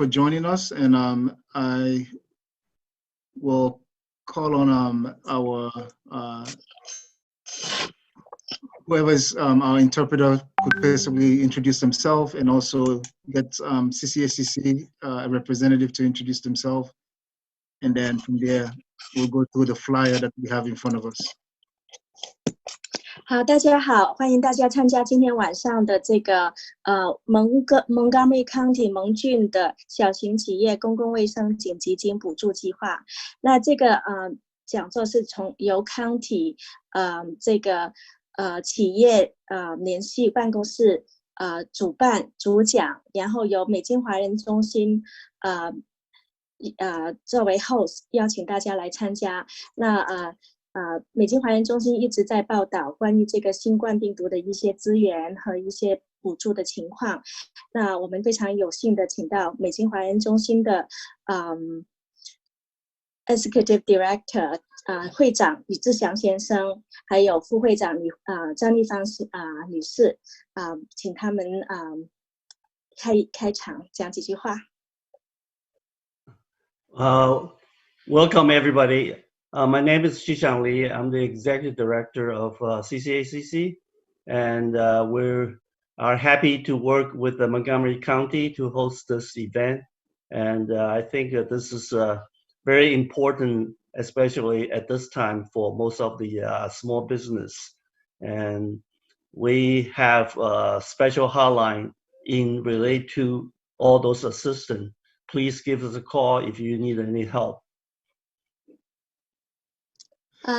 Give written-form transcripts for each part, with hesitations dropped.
for joining us, and I will call on our whoever's our interpreter could possibly introduce themselves, and also get CCACC representative to introduce themselves, and then from there we'll go through the flyer that we have in front of us. 好，大家好，欢迎大家参加今天晚上的这个Montgomery County 蒙郡的小型企业公共卫生紧急金补助计划。那这个讲座是由 County 这个企业联系办公室主办主讲，然后由美金华人中心作为 host 邀请大家来参加。那美金华人中心一直在报道关于这个新冠病毒的一些资源和一些补助的情况。那我们非常有幸的请到美金华人中心的Executive Director 会长李志祥先生，还有副会长张丽芳女士请他们开场讲几句话。Welcome everybody. My name is Xishan Li. I'm the Executive Director of CCACC, and we are happy to work with the Montgomery County to host this event. And I think that this is very important, especially at this time for most of the small business. And we have a special hotline in relate to all those assistance. Please give us a call if you need any help.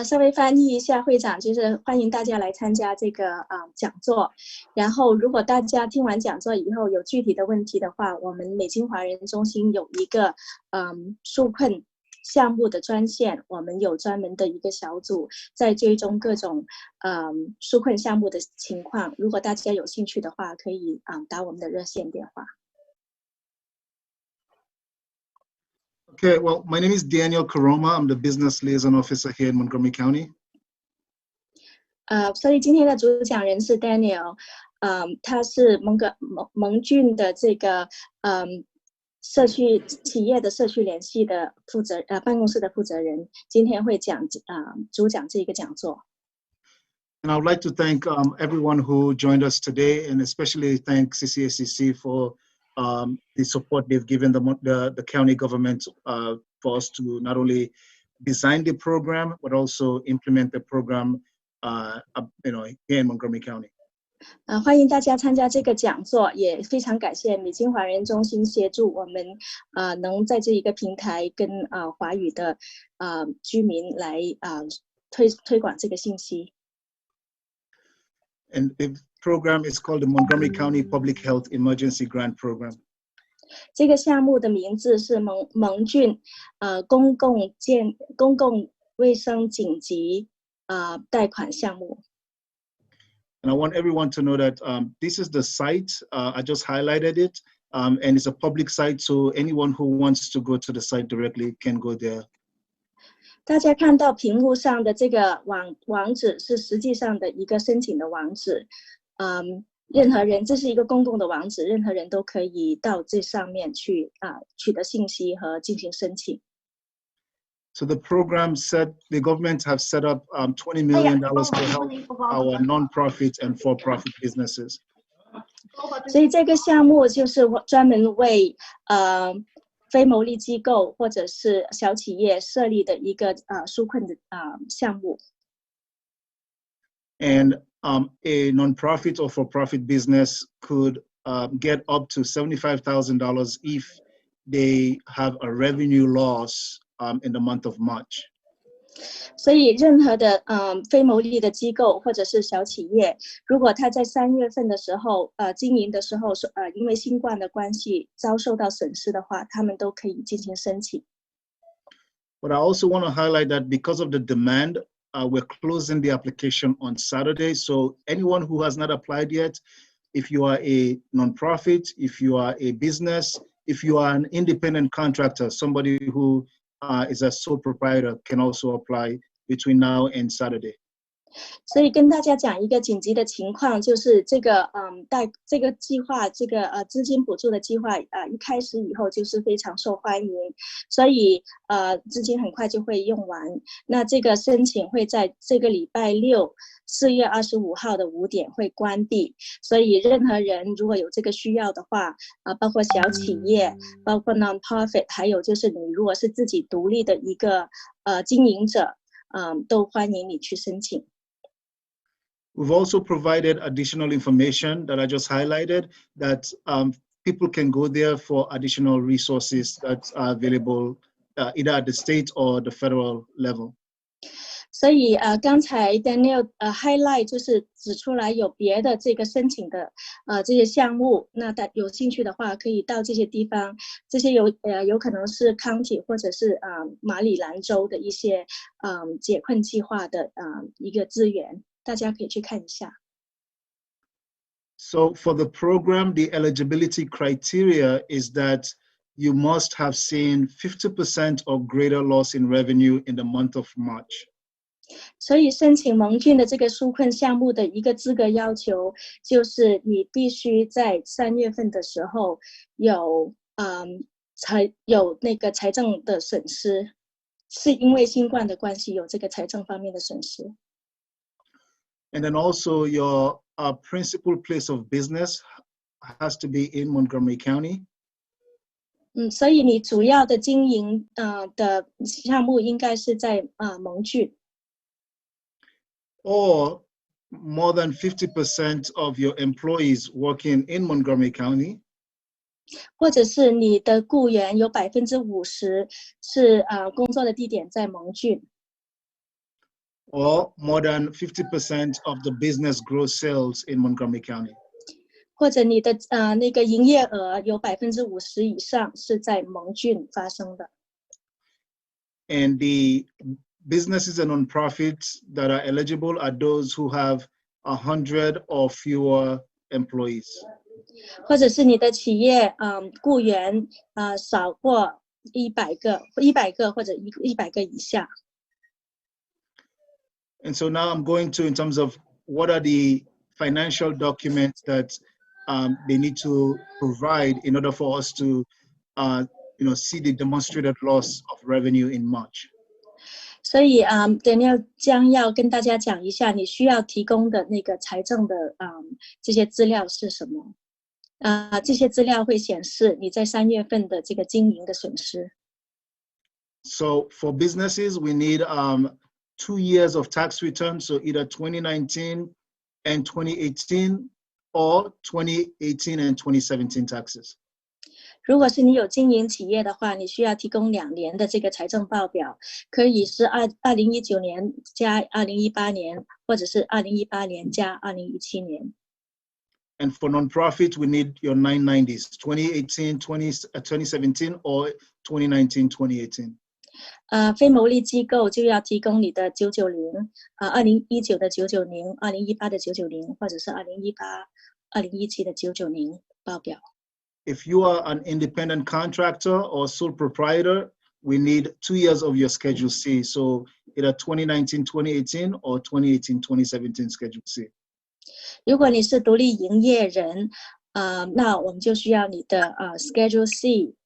稍微翻译一下，会长就是欢迎大家来参加这个讲座。然后，如果大家听完讲座以后有具体的问题的话，我们美金华人中心有一个纾困项目的专线，我们有专门的一个小组在追踪各种纾困项目的情况。如果大家有兴趣的话，可以打我们的热线电话。Okay, well, my name is Daniel Karoma. I'm the Business Liaison Officer here in Montgomery County. 所以今天的主讲人是 Daniel， 他是蒙郡的这个社区企业的社区联系的办公室的负责人，今天会主讲这个讲座。And I would like to thank everyone who joined us today, and especially thank CCACC for the support they've given the county government for us to not only design the program, but also implement the program, here in Montgomery County. 欢迎大家参加这个讲座，也非常感谢美金华人中心协助我们能在这一个平台跟华语的居民来推广这个信息。And the program is called the Montgomery County Public Health Emergency Grant Program. 这个项目的名字是蒙郡公共卫生紧急贷款项目。And I want everyone to know that this is the site. I just highlighted it, and it's a public site, so anyone who wants to go to the site directly can go there. 大家看到屏幕上的这个网址是实际上的一个申请的网址，任何人，这是一个公共的网址，任何人都可以到这上面去取得信息和进行申请。So the program the government have set up $20 million to help our non-profit and for-profit businesses. 所以这个项目就是专门为非牟利机构或者是小企业设立的一个纾困的项目。And a non-profit or for-profit business could get up to $75,000 if they have a revenue loss in the month of March. 所以任何的非牟利的机构或者是小企业，如果他在3月份的时候经营的时候因为新冠的关系遭受到损失的话，他们都可以进行申请。But I also want to highlight that because of the demand, we're closing the application on Saturday. So anyone who has not applied yet, if you are a nonprofit, if you are a business, if you are an independent contractor, somebody who is a sole proprietor can also apply between now and Saturday. 所以跟大家讲一个紧急的情况，就是这个这个计划，这个资金补助的计划一开始以后就是非常受欢迎，所以资金很快就会用完。那这个申请会在这个礼拜六4月25号的5点会关闭，所以任何人如果有这个需要的话，包括小企业，包括 non-profit， 还有就是你如果是自己独立的一个经营者，都欢迎你去申请。We've also provided additional information that I just highlighted that people can go there for additional resources that are available either at the state or the federal level. 所以刚才 Daniel highlight 就是指出来有别的这个申请的这些项目，那有兴趣的话可以到这些地方，这些有可能是 county 或者是马里兰州的一些解困计划的一个资源。大家可以去看一下。So for the program, the eligibility criteria is that you must have seen 50% or greater loss in revenue in the month of March. 所以申请蒙郡的这个纾困项目的一个资格要求，就是你必须在3月份的时候有那个财政的损失，是因为新冠的关系有这个财政方面的损失。And then also your principal place of business has to be in Montgomery County. 所以你主要的经营的项目应该是在蒙郡。Or more than 50% of your employees working in Montgomery County. 或者是你的雇员有50%是工作的地点在蒙郡。Or more than 50% of the business gross sales in Montgomery County. 或者你的那个营业额有50%以上是在蒙郡发生的。And the businesses and nonprofits that are eligible are those who have 100 or fewer employees. 或者是你的企业雇员少过100个或者100个以下。And so now I'm going to, in terms of what are the financial documents that they need to provide in order for us to, see the demonstrated loss of revenue in March. 所以Daniel 将要跟大家讲一下你需要提供的那个财政的这些资料是什么。这些资料会显示你在3月份的这个经营的损失。So for businesses, we need 2 years of tax returns, so either 2019 and 2018 or 2018 and 2017 taxes. 如果是你有经营企业的话，你需要提供2年的这个财政报表，可以是2019年加2018年，或者是2018年加2017年。And for nonprofits, we need your 990s, 2018, 2017, or 2019, 2018. 非牟利机构就要提供你的990 2019的990 2018的990或者是2018 2017的990报表。If you are an independent contractor or sole proprietor, we need 2 years of your Schedule C. So either 2019, 2018 or 2018, 2017 Schedule C. 如果你是独立营业人，那我们就需要你的Schedule C，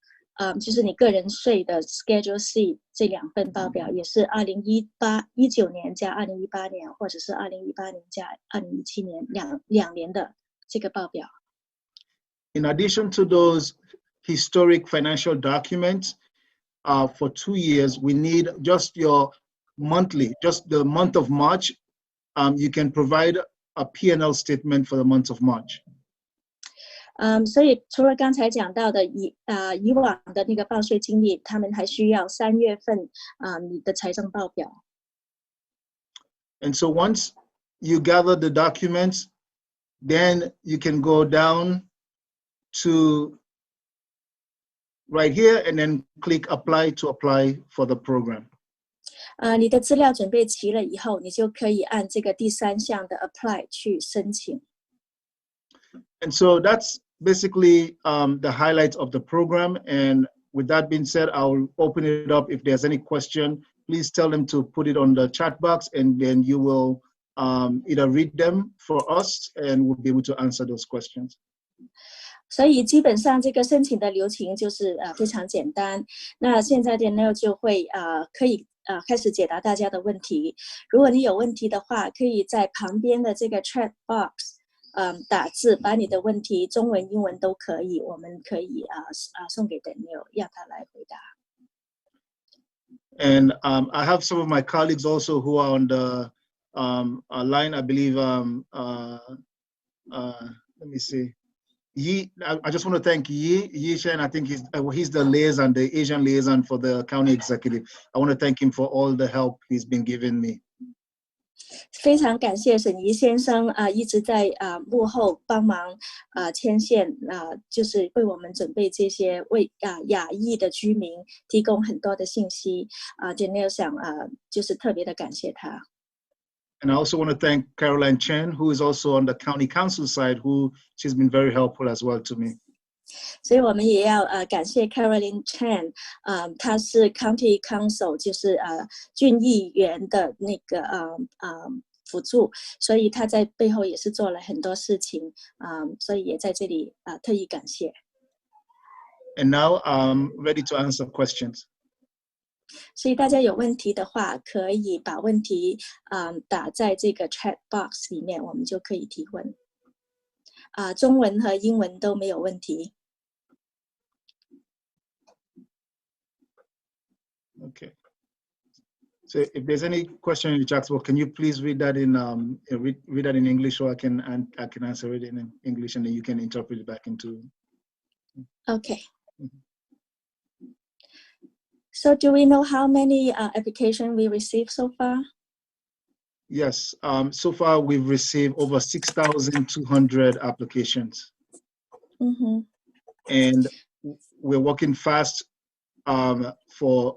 就是你个人税的 Schedule C 这2份报表，也是2019年加2018年，或者是2018年加2017年两年的这个报表。In addition to those historic financial documents, for 2 years, we need just your monthly, just the month of March. You can provide a P&L statement for the month of March. 所以除了刚才讲到的以往的那个报税经历，他们还需要3月份你的财政报表。And so once you gather the documents, then you can go down to right here and then click apply to apply for the program. 你的资料准备齐了以后，你就可以按这个第3项的 apply 去申请。And so that's basically the highlights of the program. And with that being said, I'll open it up. If there's any question, please tell them to put it on the chat box, and then you will either read them for us, and we'll be able to answer those questions. 所以基本上这个申请的流程就是非常简单。那现在Daniel就会可以开始解答大家的问题。如果你有问题的话，可以在旁边的这个 chat box 打字，把你的问题中文、英文都可以，我们可以送给Daniel，让他来回答。And I have some of my colleagues also who are on the line. I believe. Let me see. Yi, I just want to thank Yi Shen. I think he's the liaison, the Asian liaison for the county executive. I want to thank him for all the help he's been giving me. 非常感谢沈怡先生一直在幕后帮忙牵线就是为我们准备这些为亚裔的居民提供很多的信息Daniel 想就是特别的感谢他。And I also want to thank Caroline Chen, who is also on the county council side, she's been very helpful as well to me. 所以我们也要感谢 Caroline Chen， 她是 County Council， 就是郡议员的那个辅助，所以她在背后也是做了很多事情，所以也在这里特意感谢。And now I'm ready to answer questions. 所以大家有问题的话，可以把问题打在这个 chat box 里面，我们就可以提问。中文和英文都没有问题。Okay. So if there's any question in the chat box, can you please read that in read that in English, so I can answer it in English, and then you can interpret it back into. Okay. So do we know how many applications we received so far? Yes. So far we've received over 6,200 applications. Mm-hmm. And we're working fast for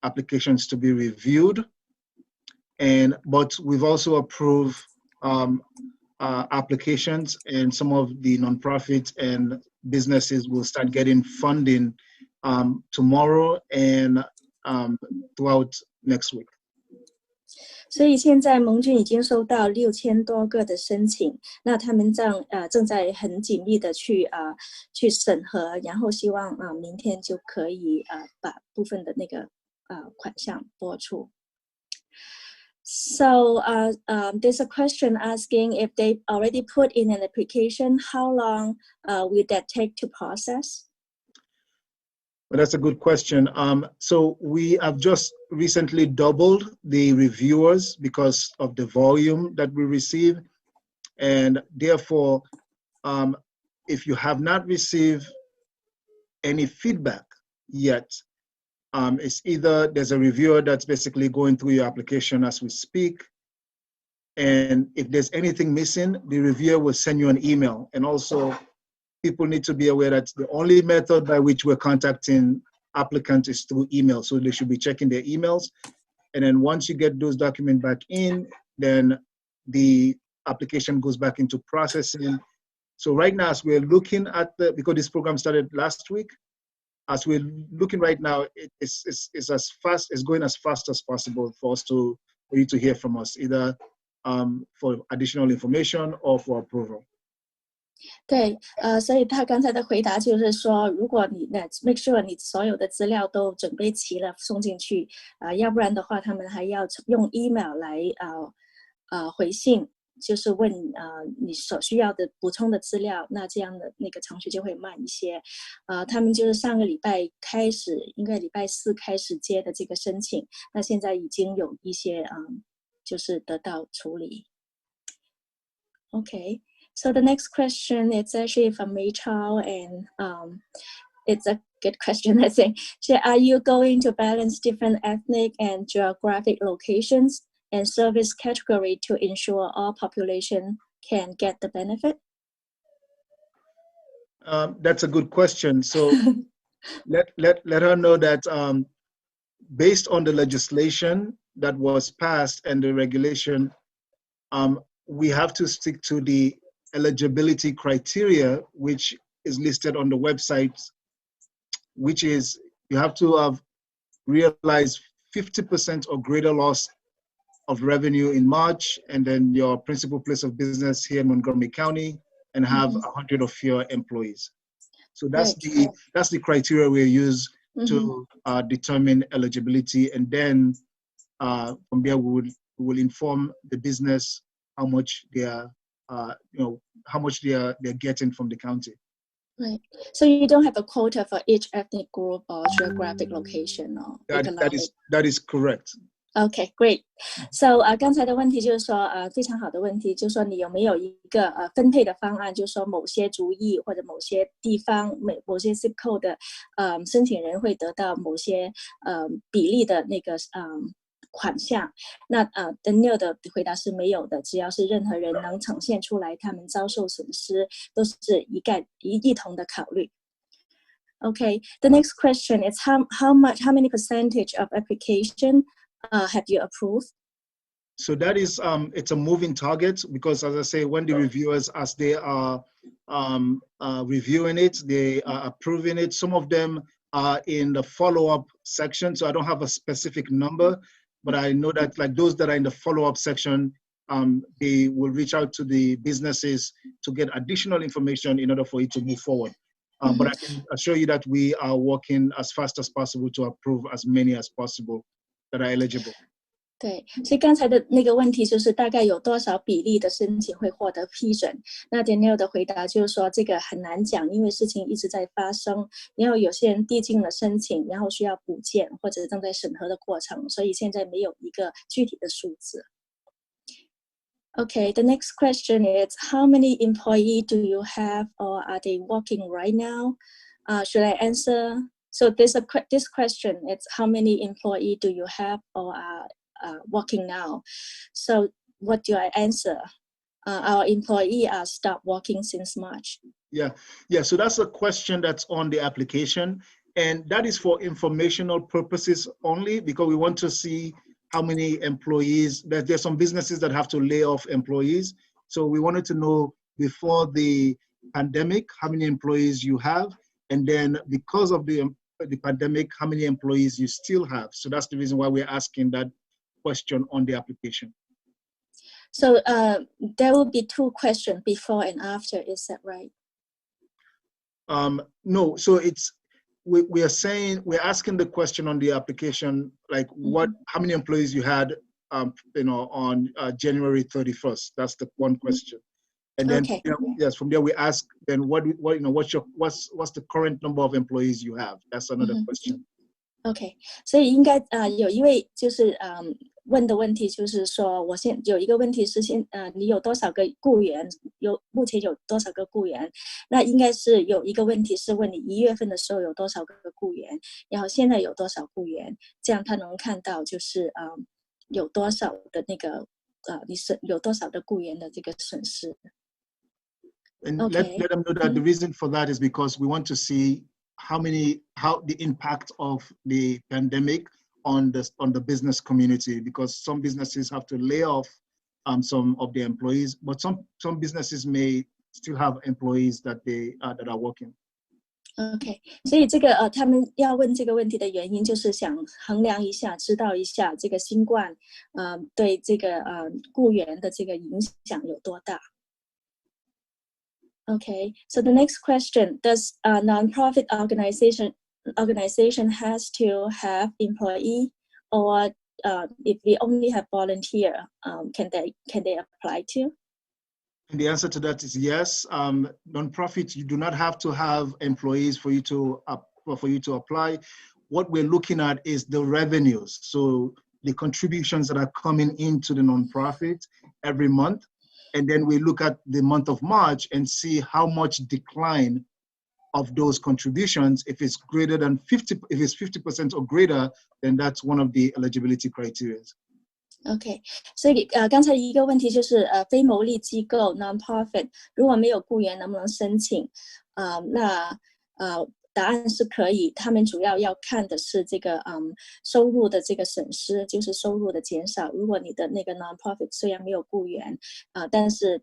applications to be reviewed. But we've also approved applications, and some of the nonprofits and businesses will start getting funding tomorrow and throughout next week. 所以现在盟军已经收到6000多个的申请，那他们正在很紧密的去审核，然后希望明天就可以把部分的那个款项拨出。So there's a question asking if they've already put in an application, how long will that take to process? Well, that's a good question. So we have just recently doubled the reviewers because of the volume that we receive. And therefore, if you have not received any feedback yet, it's either there's a reviewer that's basically going through your application as we speak. And if there's anything missing, the reviewer will send you an email. And also, people need to be aware that the only method by which we're contacting applicants is through email. So they should be checking their emails. And then once you get those documents back in, then the application goes back into processing. So right now, as we're looking at because this program started last week, as we're looking right now, it's going as fast as possible for you to hear from us, either for additional information or for approval. 对，所以他刚才的回答就是说，如果你make sure 你所有的资料都准备齐了送进去，要不然的话，他们还要用 email 来回信，就是问你所需要的补充的资料，那这样的那个程序就会慢一些。他们就是上个礼拜开始，应该礼拜4开始接的这个申请，那现在已经有一些就是得到处理。Okay. So the next question is actually from Rachel, and it's a good question, I think. So are you going to balance different ethnic and geographic locations and service category to ensure all population can get the benefit? That's a good question. So let her know that based on the legislation that was passed and the regulation, we have to stick to the eligibility criteria, which is listed on the website, which is you have to have realized 50% or greater loss of revenue in March, and then your principal place of business here in Montgomery County, and have 100 of your employees. So that's the criteria we use to determine eligibility, and then from there we will inform the business how much they are, how much they're getting from the county. Right. So you don't have a quota for each ethnic group or geographic location or economic. That is correct. Okay, great. So 刚才的问题就是说非常好的问题，就是说你有没有一个分配的方案，就是说某些族裔或者某些地方某些 zip code 的申请人会得到某些比例的那个款项。那Daniel 的回答是没有的，只要是任何人能呈现出来他们遭受损失，都是一同的考虑。Okay, the next question is how many percentage of application have you approved? So that is it's a moving target, because as I say, when the reviewers, as they are reviewing it, they are approving it. Some of them are in the follow-up section, so I don't have a specific number, but I know that like those that are in the follow-up section, they will reach out to the businesses to get additional information in order for it to move forward. But I can assure you that we are working as fast as possible to approve as many as possible that are eligible. 对，所以刚才的那个问题就是大概有多少比例的申请会获得批准？那 Daniel 的回答就是说这个很难讲，因为事情一直在发生，然后有些人递进了申请，然后需要补件或者正在审核的过程，所以现在没有一个具体的数字。Okay, the next question is how many employees do you have, or are they working right now? Should I answer? So this question is how many employees do you have or are working now? So what do I answer? Our employees are stopped working since March. Yeah. So that's a question that's on the application, and that is for informational purposes only, because we want to see how many employees. There's some businesses that have to lay off employees, so we wanted to know before the pandemic how many employees you have, and then because of the pandemic, how many employees you still have. So that's the reason why we're asking that question on the application. So there will be two questions, before and after, is that right? No, so it's we are saying, we're asking the question on the application, like how many employees you had on January 31st. That's the one question. And then yes, from there we ask then what's the current number of employees you have? That's another question. OK， 所以应该有一位就是问的问题就是说，我有一个问题是你有多少个雇员？目前有多少个雇员？那应该是有一个问题是问你1月份的时候有多少个雇员，然后现在有多少雇员，这样他能看到就是有多少的那个你是有多少的雇员的这个损失。And let them know that the reason for that is because we want to see how the impact of the pandemic on the business community, because some businesses have to lay off some of their employees, but some businesses may still have employees that are working. OK， 所以这个他们要问这个问题的原因就是想衡量一下，知道一下这个新冠对这个雇员的这个影响有多大。Okay, so the next question, does a nonprofit organization has to have employee, or if we only have volunteer, can they apply to? And the answer to that is yes. Nonprofits, you do not have to have employees for you to apply. What we're looking at is the revenues, so the contributions that are coming into the nonprofit every month. And then we look at the month of March and see how much decline of those contributions. If it's greater than 50% or greater, then that's one of the eligibility criteria. OK， 所以刚才一个问题就是非牟利机构 nonprofit 如果没有雇员能不能申请？那答案是可以，他们主要要看的是这个收入的这个损失，就是收入的减少。如果你的那个 nonprofit 虽然没有雇员但是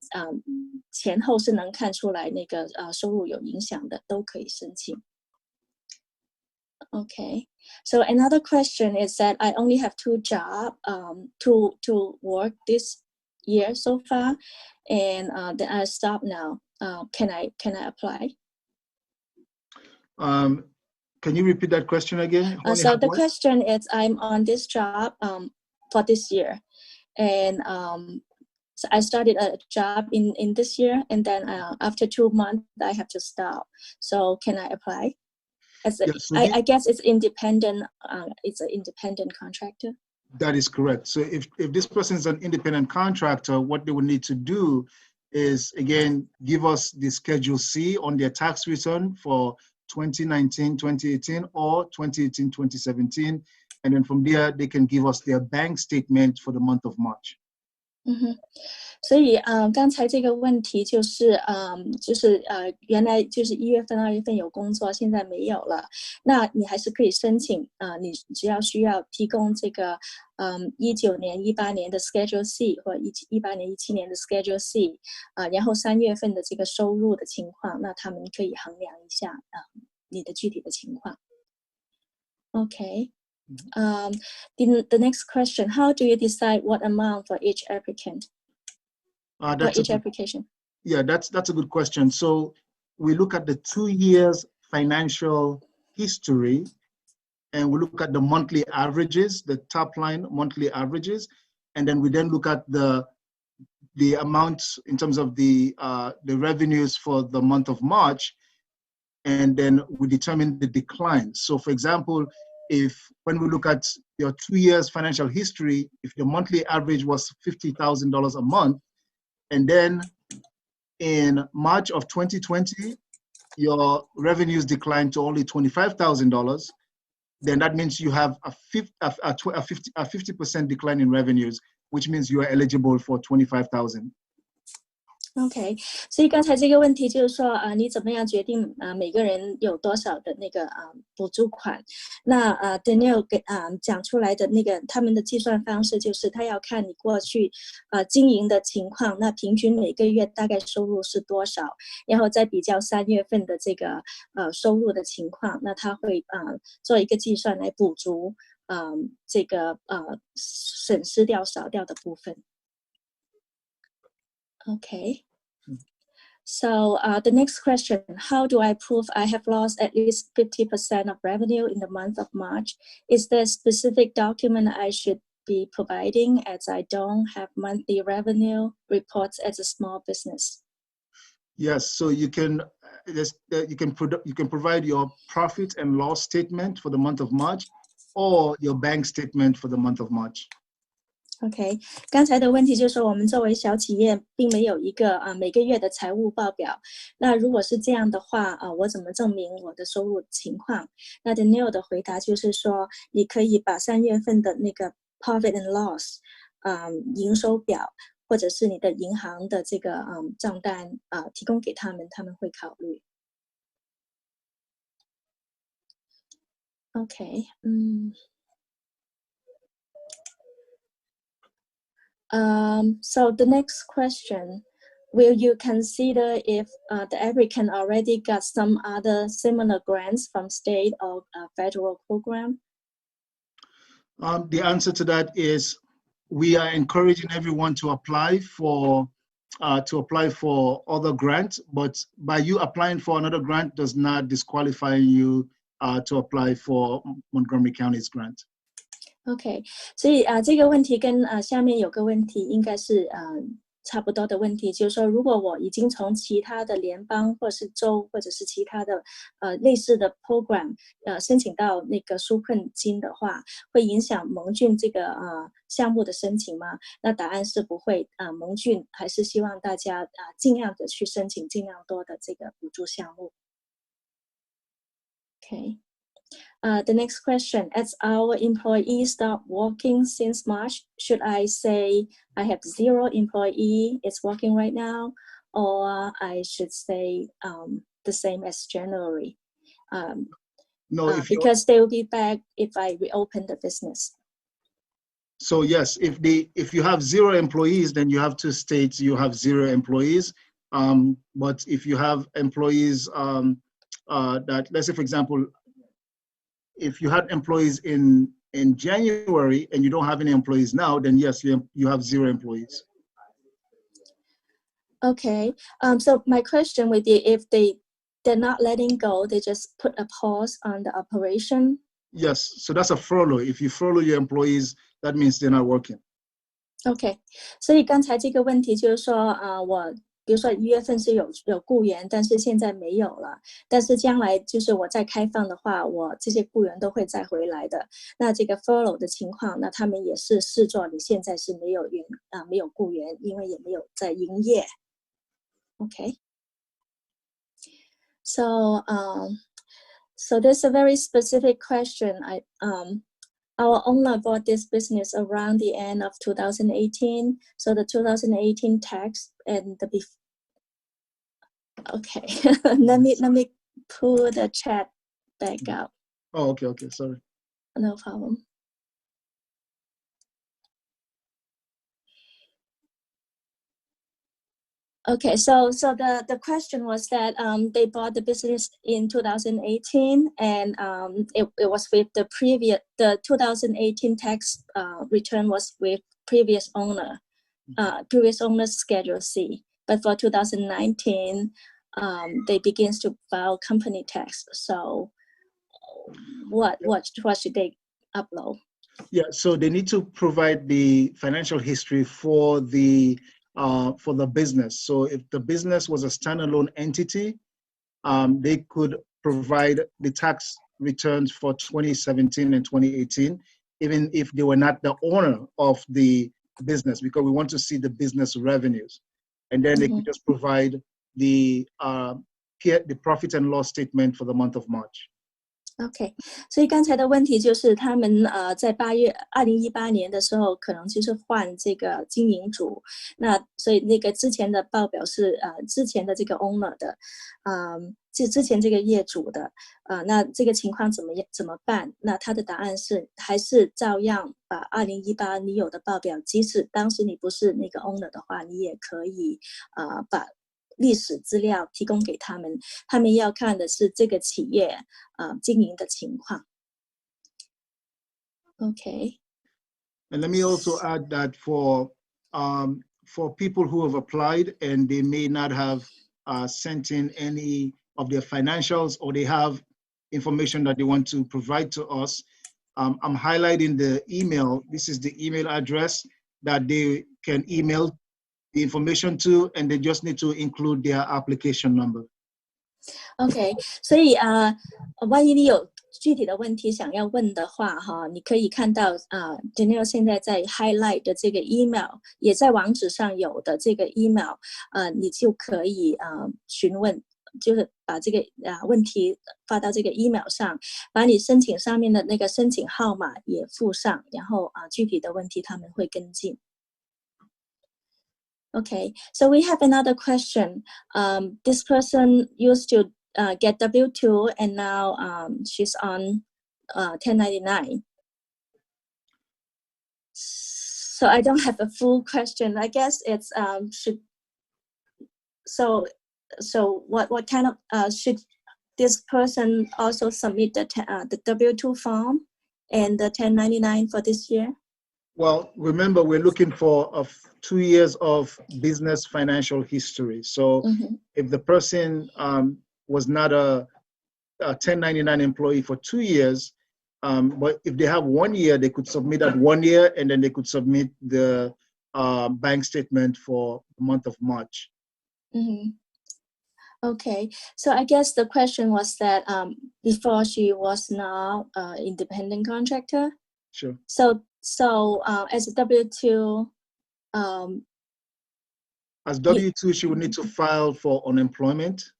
前后是能看出来那个收入有影响的，都可以申请。Okay. So another question is that I only have 2 jobs to work this year so far, and then I stop now. Can I apply? Can you repeat that question again? So the question is, I'm on this job for this year, and so I started a job in this year, and then after 2 months I have to stop. So can I apply? I guess it's independent. It's an independent contractor. That is correct. So if this person is an independent contractor, what they would need to do is, again, give us the Schedule C on their tax return for 2019, 2018, or 2018, 2017. And then from there, they can give us their bank statement for the month of March. 所以刚才这个问题就是原来就是1月份、2月份有工作，现在没有了，那你还是可以申请你只要需要提供这个19年、18年的 Schedule C 或18年、17年的 Schedule C 然后3月份的这个收入的情况，那他们可以衡量一下你的具体的情况。Okay. The next question: How do you decide what amount for each applicant? For each application? Yeah, that's a good question. So we look at the 2 years financial history, and we look at the monthly averages, the top line monthly averages, and then we look at the amounts in terms of the revenues for the month of March, and then we determine the decline. So for example, when we look at your 2 years financial history, if your monthly average was $50,000 a month, and then in March of 2020, your revenues declined to only $25,000, then that means you have a 50% decline in revenues, which means you are eligible for $25,000. OK， 所以刚才这个问题就是说你怎么样决定每个人有多少的那个补助款？那Daniel 讲出来的那个他们的计算方式就是他要看你过去经营的情况，那平均每个月大概收入是多少，然后再比较3月份的这个收入的情况，那他会做一个计算来补足这个损失掉少掉的部分。Okay. So the next question, how do I prove I have lost at least 50% of revenue in the month of March? Is there a specific document I should be providing, as I don't have monthly revenue reports as a small business? Yes, so you can provide your profit and loss statement for the month of March, or your bank statement for the month of March. OK， 刚才的问题就是说，我们作为小企业，并没有一个每个月的财务报表。那如果是这样的话，我怎么证明我的收入情况？那 Daniel 的回答就是说，你可以把3月份的那个 profit and loss，营收表，或者是你的银行的这个账单提供给他们，他们会考虑。OK，So the next question, will you consider if the applicant already got some other similar grants from state or federal program? The answer to that is we are encouraging everyone to apply for other grants, but by you applying for another grant does not disqualify you to apply for Montgomery County's grant. OK， 所以这个问题跟下面有个问题应该是差不多的问题，就是说，如果我已经从其他的联邦或是州或者是其他的类似的 program 申请到那个纾困金的话，会影响蒙郡这个项目的申请吗？那答案是不会。蒙郡还是希望大家尽量的去申请尽量多的这个补助项目。OK。The next question, as our employees stop working since March, should I say I have 0 employee is working right now, or I should say the same as January? No, because they will be back if I reopen the business. So yes, if you have 0 employees, then you have to state you have 0 employees. But if you have employees that, let's say for example, if you had employees in January and you don't have any employees now, then yes, you have 0 employees. Okay. So my question would be, if they're not letting go, they just put a pause on the operation. Yes, so that's a furlough. If you furlough your employees, that means they're not working. OK， 所以刚才这个问题就是说，我比如说1月份是有雇员，但是现在没有了。但是将来就是我再开放的话，我这些雇员都会再回来的。那这个 furlough 的情况，那他们也是视作你现在是没有雇员，因为也没有在营业。OK， so there's a very specific question. Our owner bought this business around the end of 2018. So the 2018 tax and the okay. let me pull the chat back up. Oh, okay, sorry. No problem. Okay, so the question was that they bought the business in 2018, and it was with the 2018 tax return was with previous owner, previous owner's Schedule C. But for 2019, they begins to file company tax. So what should they upload? Yeah, so they need to provide the financial history for the business. So if the business was a standalone entity, they could provide the tax returns for 2017 and 2018, even if they were not the owner of the business, because we want to see the business revenues. And then they could just provide the profit and loss statement for the month of March. OK， 所以刚才的问题就是他们在2018年的时候可能就是换这个经营主，那所以那个之前的报表是之前的这个 owner 的，之前这个业主的，那这个情况怎么办？那他的答案是还是照样把2018你有的报表，即使当时你不是那个 owner 的话，你也可以把历史资料提供给他们，他们要看的是这个企业经营的情况。Okay. And let me also add that for people who have applied and they may not have sent in any of their financials, or they have information that they want to provide to us, I'm highlighting the email. This is the email address that they can email the information to, and they just need to include their application number. OK， 所以万一你有具体的问题想要问的话，你可以看到Daniel 现在在 highlight 的这个 email， 也在网址上有的这个 email， 你就可以询问，就是把这个问题发到这个 email 上，把你申请上面的那个申请号码也附上，然后具体的问题他们会跟进。Okay, so we have another question. This person used to get W-2 and now she's on 1099. So I don't have a full question. I guess it's so what kind of should this person also submit the W-2 form and the 1099 for this year? Well, remember, we're looking for 2 years of business financial history. So if the person was not a 1099 employee for 2 years, but if they have 1 year, they could submit that 1 year, and then they could submit the bank statement for the month of March. Okay, so I guess the question was that before she was now an independent contractor. Sure. So as a W-2, as W-2, she would need to file for unemployment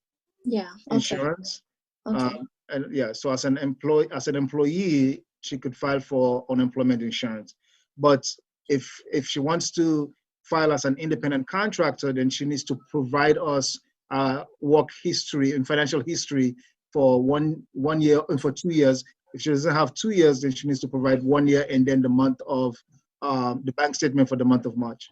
insurance. Okay. And yeah, so as an employee, she could file for unemployment insurance. But if she wants to file as an independent contractor, then she needs to provide us work history and financial history for one year and for 2 years. If she doesn't have 2 years, then she needs to provide 1 year and then the month of the bank statement for the month of March.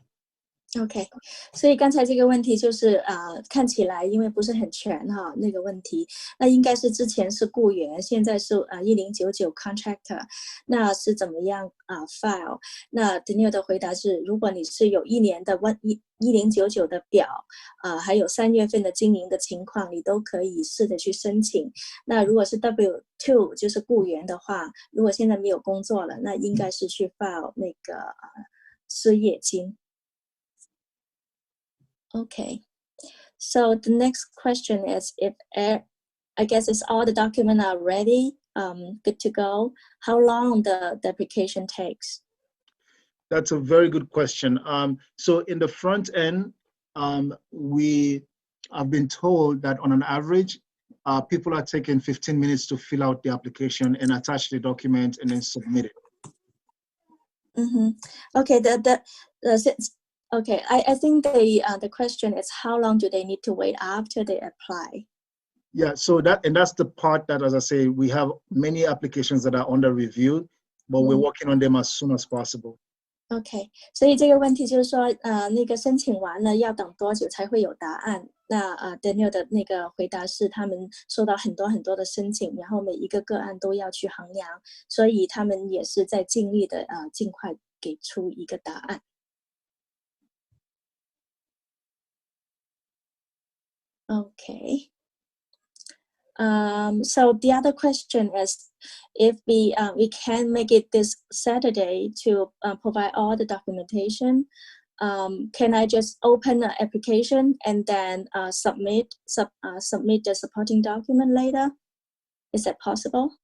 OK， 所以刚才这个问题就是看起来因为不是很全哈，那个问题，那应该是之前是雇员，现在是1099 contractor， 那是怎么样file？ 那 Daniel 的回答是，如果你是有1年的1099的表还有3月份的经营的情况，你都可以试着去申请。那如果是 W2 就是雇员的话，如果现在没有工作了，那应该是去 file 那个失业金。Okay, so the next question is if I guess it's all the documents are ready, good to go. How long the application takes? That's a very good question. So in the front end, we have been told that on an average, people are taking 15 minutes to fill out the application and attach the document and then submit it. Okay, okay, I think the question is how long do they need to wait after they apply? Yeah, so that's the part that, as I say, we have many applications that are under review, but we're working on them as soon as possible. OK， 所以这个问题就是说，那个申请完了要等多久才会有答案？那Daniel 的那个回答是，他们收到很多很多的申请，然后每一个个案都要去衡量，所以他们也是在尽力的尽快给出一个答案。Okay. So the other question is, if we can make it this Saturday to provide all the documentation, can I just open an application and then submit the supporting document later? Is that possible?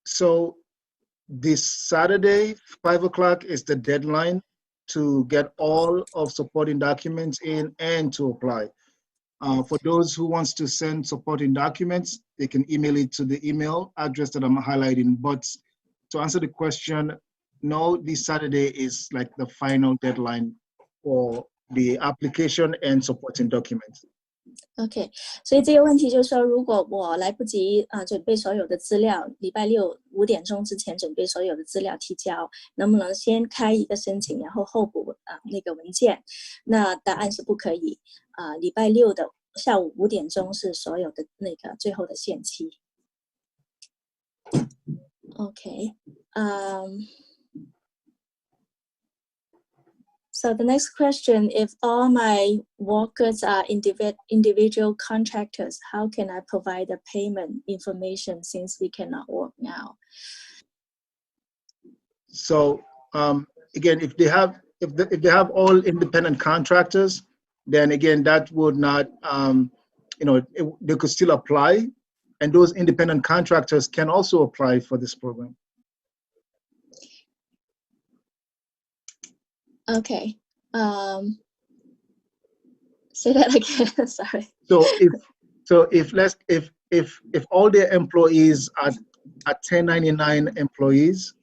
So this Saturday, 5 o'clock is the deadline to get all of supporting documents in and to apply. For those who wants to send supporting documents, they can email it to the email address that I'm highlighting. But to answer the question, no, this Saturday is like the final deadline for the application and supporting documents. OK， 所以这个问题就是说，如果我来不及准备所有的资料，礼拜六5点钟之前准备所有的资料提交，能不能先开一个申请，然后后补那个文件？那答案是不可以。礼拜六的下午5点钟是所有的那个最后的限期。OK， So the next question, if all my workers are individual contractors, how can I provide the payment information since we cannot work now? So again, if they have all independent contractors, then again that would not, they could still apply, and those independent contractors can also apply for this program. Okay. Say that again. Sorry. So if all their employees are 1099 employees,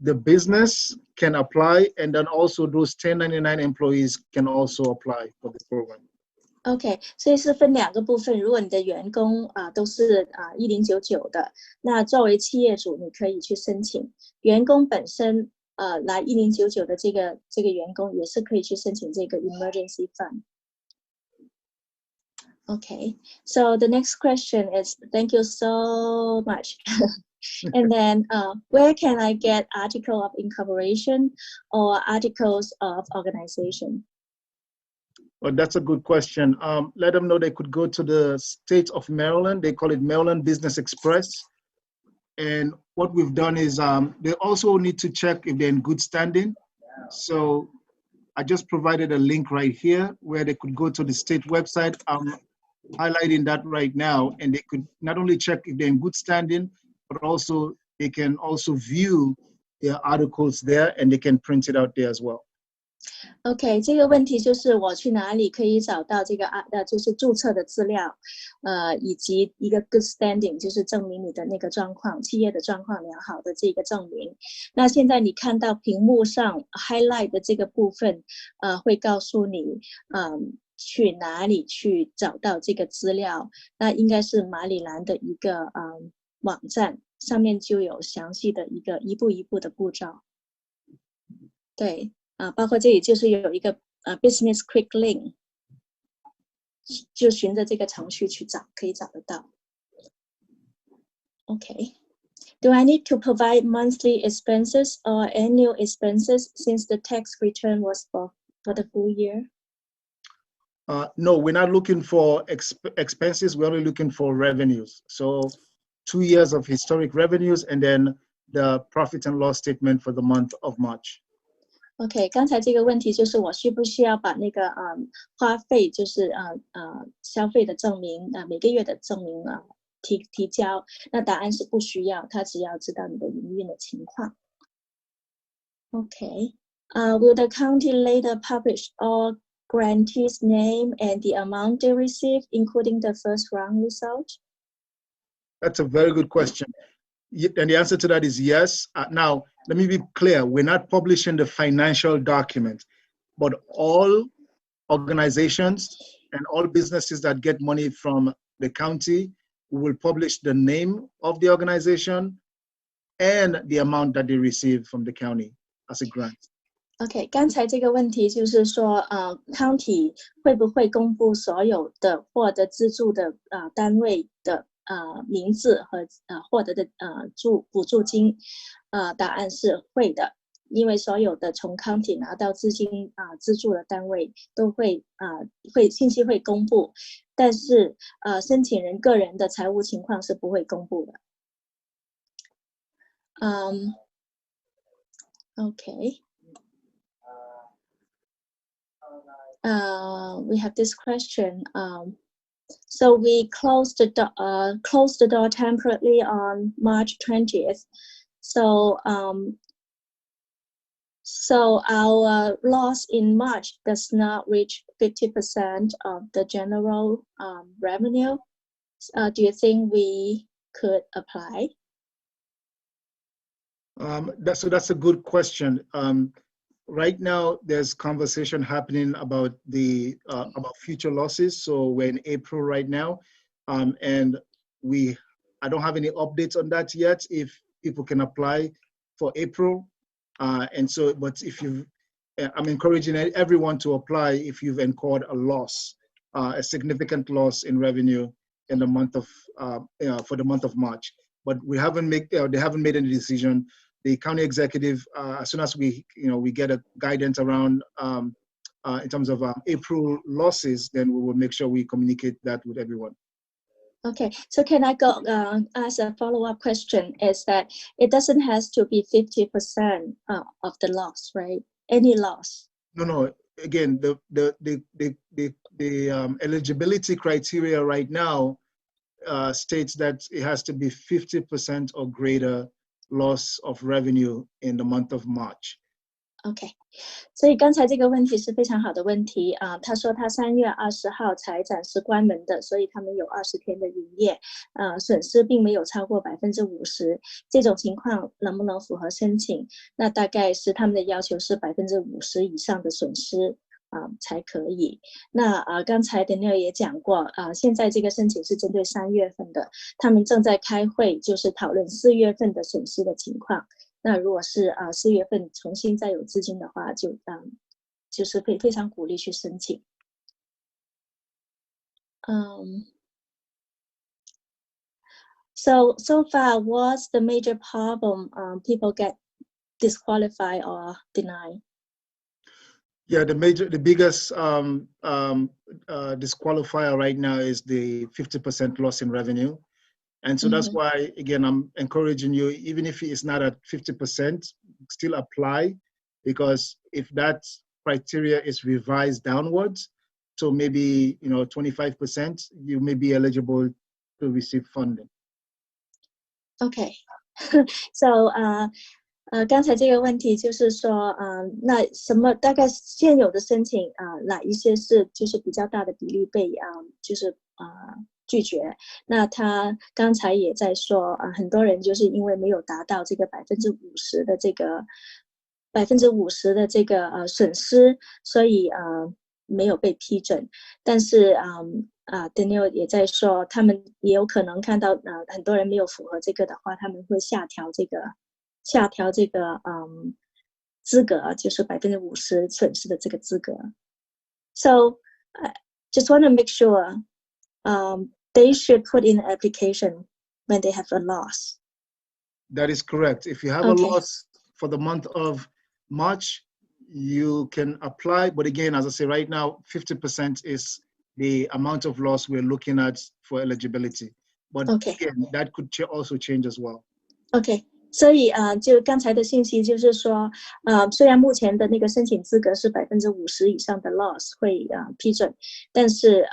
the business can apply, and then also those 1099 employees can also apply for this program. OK， 所以是分2个部分。如果你的员工都是1099的，那作为企业主你可以去申请。员工本身来1099的这个员工也是可以去申请这个 emergency fund. Okay, so the next question is, thank you so much. And then where can I get article of incorporation or articles of organization? Well, that's a good question. Let them know they could go to the state of Maryland. They call it Maryland Business Express. And what we've done is they also need to check if they're in good standing. So I just provided a link right here where they could go to the state website. I'm highlighting that right now, and they could not only check if they're in good standing, but also they can also view their articles there, and they can print it out there as well. OK， 这个问题就是我去哪里可以找到这个就是注册的资料，以及一个 good standing， 就是证明你的那个状况，企业的状况良好的这个证明。那现在你看到屏幕上 highlight 的这个部分，会告诉你，去哪里去找到这个资料。那应该是马里兰的一个网站，上面就有详细的一步一步的步骤。对。包括这里就是有一个business quick link， 就循着这个程序去找，可以找得到。Okay. Do I need to provide monthly expenses or annual expenses since the tax return was for the full year? No, we're not looking for expenses. We're only looking for revenues. So 2 years of historic revenues and then the profit and loss statement for the month of March. OK， 刚才这个问题就是我需不需要把那个花费，就是消费的证明每个月的证明提交？那答案是不需要，他只要知道你的营运的情况。OK， will the county later publish all grantees' name and the amount they receive, including the first round result? That's a very good question. And the answer to that is yes. Now, let me be clear. We're not publishing the financial document, but all organizations and all businesses that get money from the county will publish the name of the organization and the amount that they receive from the county as a grant. OK， 刚才这个问题就是说，county 会不会公布所有的获得资助的单位的名字和获得的补助金？答案是会的，因为所有的从 county 拿到资金资助的单位都会信息会公布，但是申请人个人的财务情况是不会公布的。OK。We have this question. So we closed the door temporarily on March 20th. So our loss in March does not reach 50% of the general revenue. Do you think we could apply? That's a good question. Right now, there's conversation happening about about future losses. So we're in April right now, and I don't have any updates on that yet. If people can apply for April, but I'm encouraging everyone to apply if you've incurred a loss, a significant loss in revenue in the month of for the month of March. But they haven't made any decision. The county executive, as soon as we get a guidance around in terms of April losses, then we will make sure we communicate that with everyone. Okay, so can I go ask a follow-up question? Is that it doesn't have to be 50% of the loss, right? Any loss? No. Again, the eligibility criteria right now states that it has to be 50% or greater loss of revenue in the month of March. OK， 所以刚才这个问题是非常好的问题他说他3月20号才暂时关门的，所以他们有20天的营业，损失并没有超过50%。这种情况能不能符合申请？那大概是他们的要求是50%以上的损失才可以。那刚才 Daniel 也讲过现在这个申请是针对3月份的，他们正在开会，就是讨论4月份的损失的情况。那如果是4月份重新再有资金的话，就是非常鼓励去申请。So far, what's the major problem people get disqualified or denied? Yeah, the biggest disqualifier right now is the 50% loss in revenue. And so that's why, again, I'm encouraging you, even if it's not at 50%, still apply, because if that criteria is revised downwards, so maybe 25%, you may be eligible to receive funding. Okay, so 刚才这个问题就是说那什么大概现有的申请哪一些是就是比较大的比例被就是拒绝？那他刚才也在说很多人就是因为没有达到这个50%的这个损失，所以没有被批准。但是Daniel 也在说他们也有可能看到很多人没有符合这个的话，他们会下调这个资格，就是50%损失的这个资格。So just want to make sure they should put in an application when they have a loss. That is correct. If you have a loss for the month of March, you can apply. But again, as I say, right now, 50% is the amount of loss we're looking at for eligibility. But again, that could also change as well. Okay. 所以就刚才的信息就是说，虽然目前的那个申请资格是50%以上的 loss 会批准，但是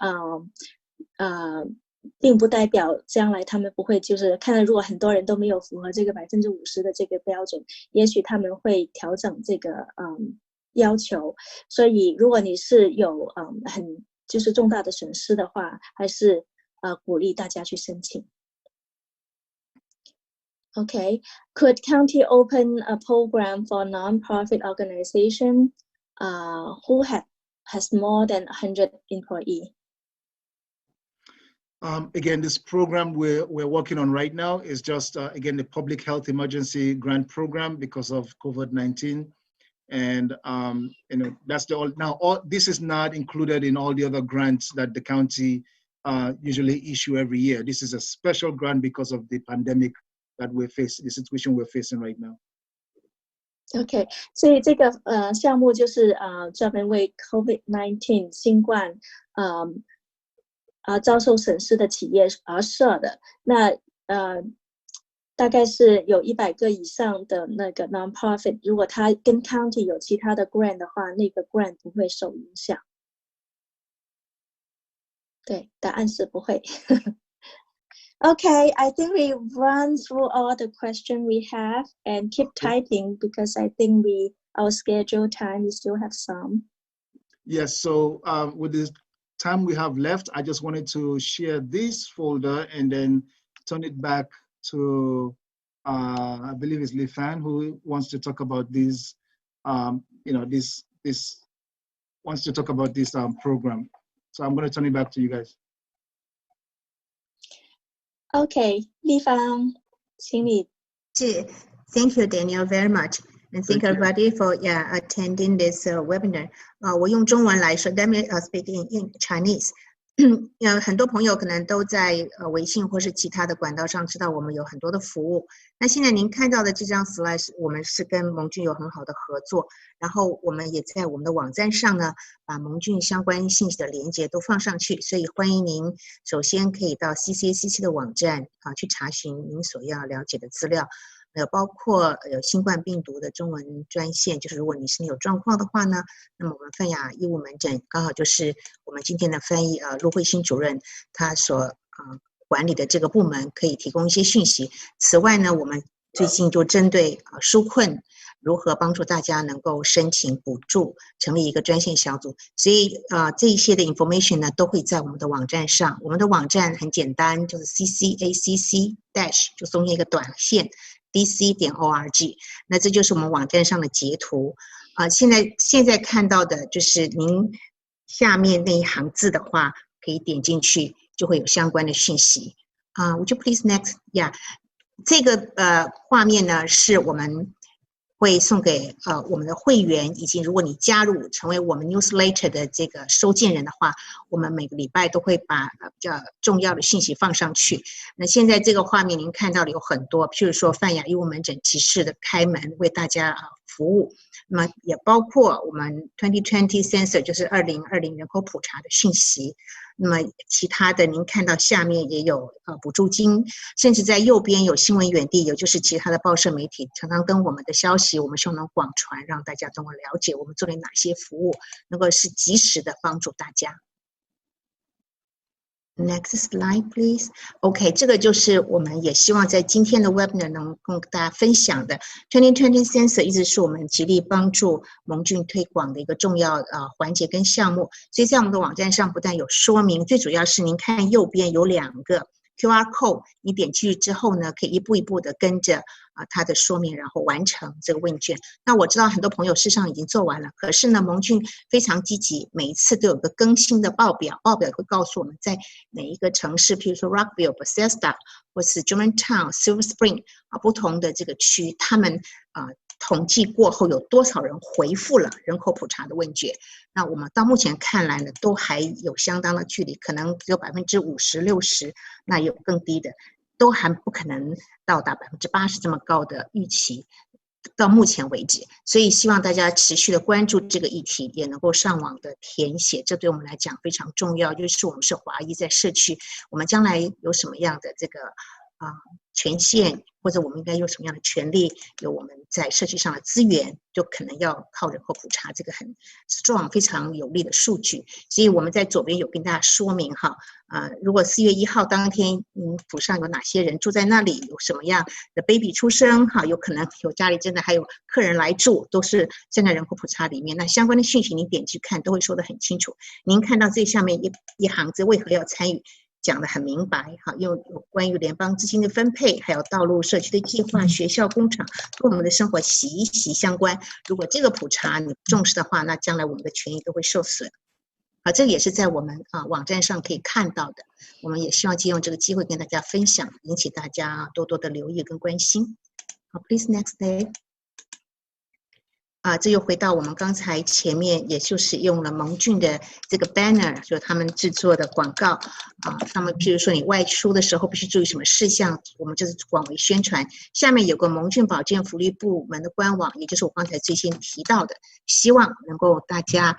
并不代表将来他们不会，就是看到如果很多人都没有符合这个50%的这个标准，也许他们会调整这个要求。所以如果你是有很就是重大的损失的话，还是鼓励大家去申请。Okay, could county open a program for non-profit organization who has more than 100 employees? Again, this program we're working on right now is just, again, the public health emergency grant program because of COVID-19. And, that's this is not included in all the other grants that the county usually issue every year. This is a special grant because of the pandemic that we're facing, the situation we're facing right now. Okay, 所以这个项目就是专门为 COVID-19 新冠遭受损失的企业而设的。那大概是有100个以上的那个 non-profit， 如果它跟 county 有其他的 grant 的话，那个 grant 不会受影响。对，答案是不会。Okay, I think we run through all the questions we have and keep typing because I think our scheduled time, we still have some. Yes, so with the time we have left, I just wanted to share this folder and then turn it back to, I believe it's Li Fan who wants to talk about this, wants to talk about this program. So I'm going to turn it back to you guys. Okay, Li Fan, 请你。Thank you, Daniel, very much. And thank everybody for attending this webinar. 我用中文来说 ，Let me speak in Chinese. 很多朋友可能都在微信或是其他的管道上知道我们有很多的服务。那现在您看到的这张 slide， 我们是跟盟俊有很好的合作，然后我们也在我们的网站上呢，把盟俊相关信息的连结都放上去，所以欢迎您首先可以到 CCACC 的网站去查询您所要了解的资料。包括有新冠病毒的中文专线，就是如果你身体有状况的话呢，那么我们泛亚医务门诊刚好就是我们今天的翻译陆慧欣主任他所管理的这个部门可以提供一些讯息。此外呢，我们最近就针对纾困如何帮助大家能够申请补助，成立一个专线小组，所以这一些的 information 呢都会在我们的网站上。我们的网站很简单，就是 CCACC- 就中间一个短线dc.org， 那这就是我们网站上的截图现在看到的就是您下面那一行字的话，可以点进去就会有相关的讯息Would you please next? Yeah， 这个画面呢是我们会送给我们的会员，以及如果你加入成为我们 newsletter 的这个收件人的话，我们每个礼拜都会把比较重要的信息放上去。那现在这个画面您看到的有很多，譬如说泛亚医务门诊急事的开门，为大家服务。那么也包括我们2020 census， 就是2020人口普查的讯息。那么其他的您看到下面也有补助金，甚至在右边有新闻远地，也就是其他的报社媒体常常跟我们的消息，我们希望能广传，让大家都能了解我们做了哪些服务，能够是及时的帮助大家。Next slide, please. OK， 这个就是我们也希望在今天的 webinar 能跟大家分享的。2020 census 一直是我们极力帮助盟俊推广的一个重要环节跟项目，所以在我们的网站上不但有说明，最主要是您看右边有2个 QR code， 你点进去之后呢，可以一步一步的跟着它的说明，然后完成这个问卷。那我知道很多朋友事实上已经做完了，可是呢，盟俊非常积极，每一次都有个更新的报表，报表会告诉我们在哪一个城市，譬如说 Rockville、Bethesda 或是 Germantown、Silver Spring 不同的这个区，他们统计过后有多少人回复了人口普查的问卷。那我们到目前看来呢，都还有相当的距离，可能只有50%、60%，那有更低的，都还不可能到达80%这么高的预期。到目前为止，所以希望大家持续的关注这个议题，也能够上网的填写，这对我们来讲非常重要。就是我们是华裔在社区，我们将来有什么样的这个权限，或者我们应该有什么样的权利，有我们在社区上的资源，就可能要靠人口普查这个很 strong 非常有力的数据。所以我们在左边有跟大家说明哈，如果4月1号当天，府上有哪些人住在那里，有什么样的 baby 出生哈，有可能有家里真的还有客人来住，都是在那人口普查里面。那相关的讯息您点击看都会说得很清楚。您看到最下面一行字为何要参与，讲得很明白哈，有关于联邦资金的分配，还有道路社区的计划、学校、工厂，跟我们的生活息息相关。如果这个普查你不重视的话，那将来我们的权益都会受损。这个也是在我们网站上可以看到的。我们也希望借用这个机会跟大家分享，引起大家多多的留意跟关心。好 ，Please next day。这又回到我们刚才前面，也就是用了盟俊的这个 banner， 就是他们制作的广告他们譬如说你外出的时候必须注意什么事项，我们就是广为宣传。下面有个盟俊保健福利部门的官网，也就是我刚才最先提到的，希望能够大家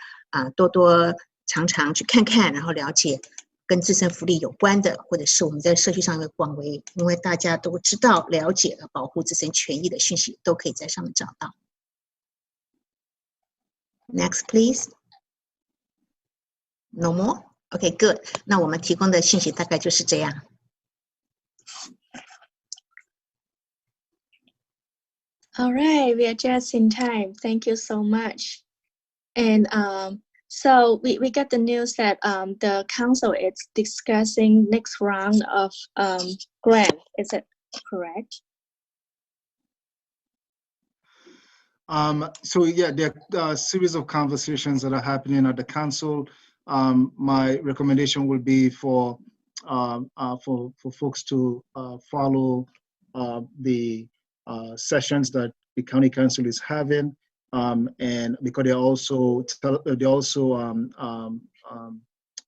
多多常常去看看，然后了解跟自身福利有关的，或者是我们在社区上的广为，因为大家都知道了解了保护自身权益的讯息，都可以在上面找到。Next, please. No more? Okay, good. 那我们提供的信息大概就是这样。All right, we are just in time. Thank you so much. And so we got the news that the council is discussing next round of grant. Is it correct? So yeah, there are a series of conversations that are happening at the council. My recommendation will be for folks to follow the sessions that the county council is having, and because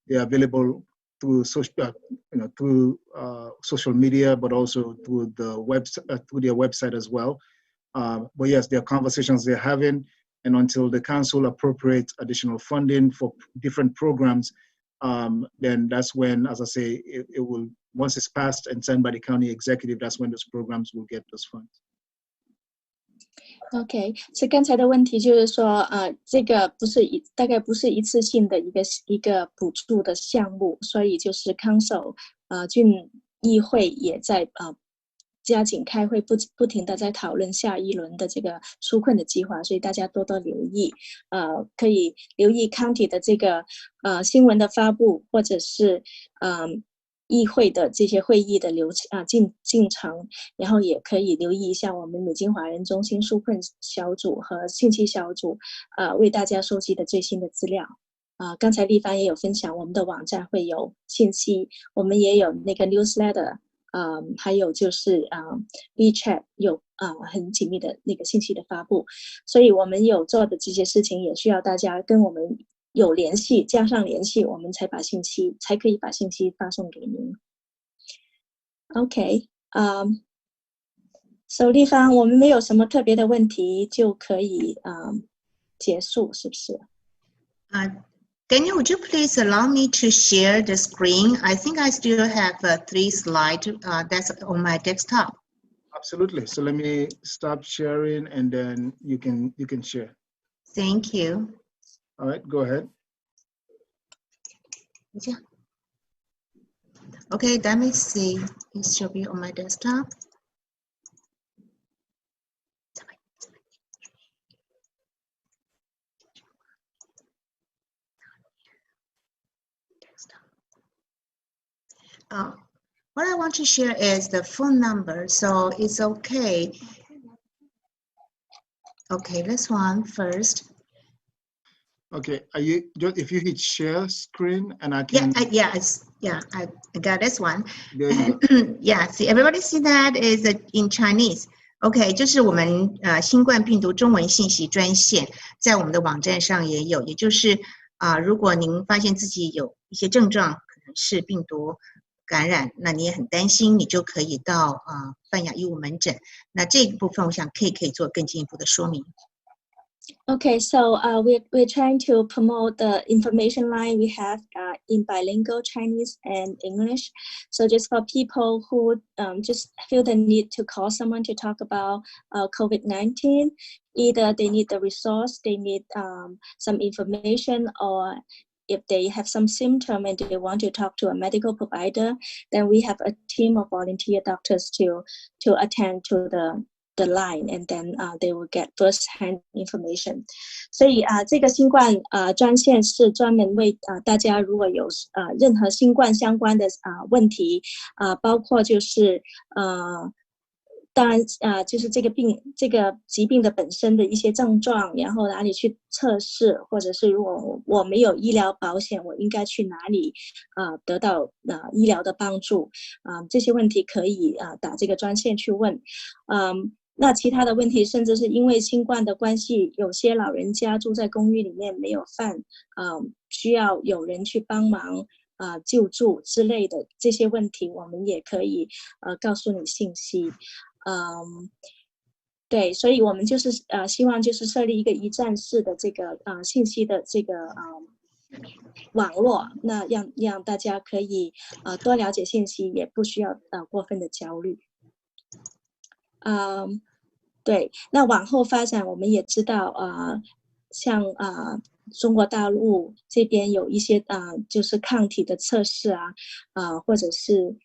they're available through social media, but also through the through their website as well. But yes, there are conversations they're having, and until the council appropriates additional funding for different programs, then that's when, as I say, it will, once it's passed and signed by the county executive, that's when those programs will get those funds. OK， 所以刚才的问题就是说，这个大概不是一次性的一个补助的项目，所以就是 council 郡议会也在加紧开会，不停的在讨论下一轮的这个纾困的计划，所以大家多多留意，可以留意 county 的这个新闻的发布，或者是议会的这些会议的进程，然后也可以留意一下我们美金华人中心纾困小组和信息小组为大家收集的最新的资料。刚才丽芳也有分享，我们的网站会有信息，我们也有那个 newsletter。还有就是WeChat 有很紧密的那个信息的发布，所以我们有做的这些事情也需要大家跟我们有联系，加上联系，我们才可以把信息发送给您。OK， so 丽芳，我们没有什么特别的问题，就可以结束，是不是Daniel, would you please allow me to share the screen? I think I still have 3 slides that's on my desktop. Absolutely. So let me stop sharing, and then you can share. Thank you. All right, go ahead. Okay, let me see. It should be on my desktop. What I want to share is the phone number, so it's okay. Okay, this one first. Okay, if you hit share screen and I can. I got this one. There you go. Yeah, see, everybody see that is in Chinese. OK，这是我们新冠病毒中文信息专线，在我们的网站上也有，也就是如果您发现自己有一些症状，可能是病毒感染，那你也很担心，你就可以到泛亚医务门诊。那这个部分，我想 K 可以做更进一步的说明。Okay, so we're trying to promote the information line we have in bilingual Chinese and English. So just for people who just feel the need to call someone to talk about COVID-19, either they need the resource, they need some information, or if they have some symptom and they want to talk to a medical provider, then we have a team of volunteer doctors to attend to the line, and then they will get first-hand information. 所以这个新冠专线是专门为大家如果有任何新冠相关的问题包括就是当然就是这个疾病的本身的一些症状，然后哪里去测试，或者是如果我没有医疗保险，我应该去哪里得到医疗的帮助这些问题可以打这个专线去问那其他的问题甚至是因为新冠的关系，有些老人家住在公寓里面没有饭需要有人去帮忙救助之类的这些问题，我们也可以告诉你信息对，所以我们就是希望就是设立一个一站式的这个信息的这个网络，那让大家可以多了解信息，也不需要过分的焦虑对，那往后发展我们也知道像中国大陆这边有一些就是抗体的测试或者是